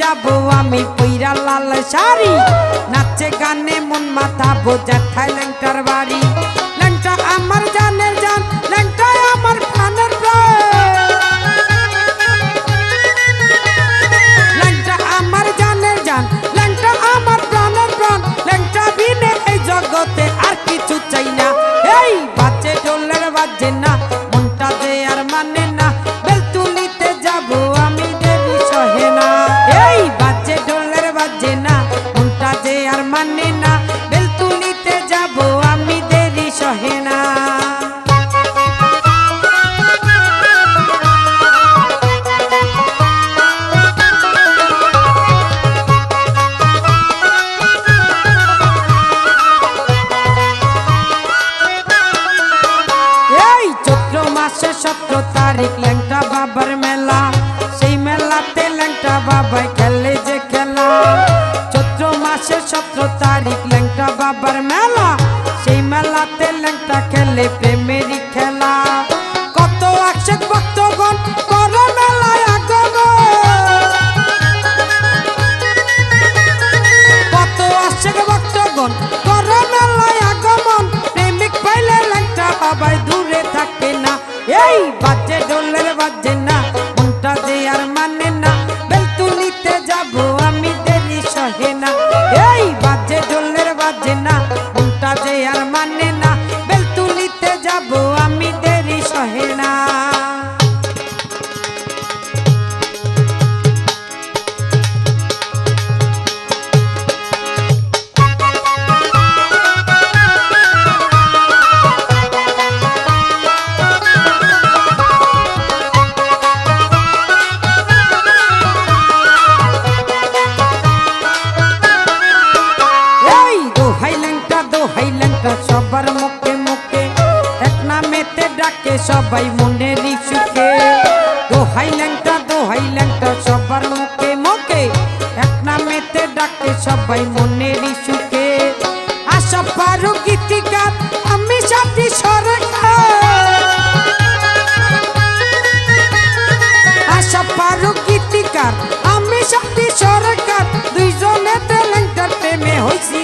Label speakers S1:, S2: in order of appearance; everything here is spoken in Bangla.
S1: যাবো আমি পইরা লাল শাড়ি নাচে গানে মন মাথা বোঝা ঠাই ল্যাংটার বাড়ি ল্যাংটা আমার জানের জান ল্যাংটা আমার প্রাণের প্রাণ ল্যাংটা আমার জানের জান ল্যাংটা আমার প্রাণের প্রাণ ল্যাংটা বিনে এই জগতে আর কিছু চাই না এই বাজে ঢোলের বাজে না মনটা যে আর মানে না বেলতুলিতে যাবো আমি দেবী সহে না এই বাজে ঢোলের বাজে না মনটা যে আর মানে না বেলতুলিতে যাবো আমি দেরি সহে না এই চৈত্র মাসে 17 তারিখ ল্যাংটা বাবার মেলা সেই মেলাতে ল্যাংটা বাবাই খেলে যে খেলা চৈত্র মাসে 17 তারিখ ল্যাংটা বাবার মেলা সেই মেলাতে ল্যাংটা খেলে প্রেমেরই খেলা কত আশেক ভক্তগণ করে মেলায় আগমন কত আশেক ভক্তগণ করে মেলায় আগমন প্রেমিক পাইলে ল্যাংটা বাবাই দূরে থাকে না এই বাজে ঢোলের বাজে না মনটা যে আর মানে না বেলতুলিতে যাবো আমি দেরি সহে না এই বাজে ঢোলের বাজে না মনটা যে আর মানে না বেলতুলিতে যাবো আমি দেরি সহে না সবার মুখে মুখে এক নামেতে ডাকে সবাই মনেরই সুখে দোহাই ল্যাংটা সবার মুখে মুখে এক নামেতে ডাকে সবাই মনেরই সুখে আশা পারু গীতিকার আমি সাথী সরকার আশা পারু গীতিকার আমি সাথী সরকার দুইজনেতে ল্যাংটার প্রেমে হইছি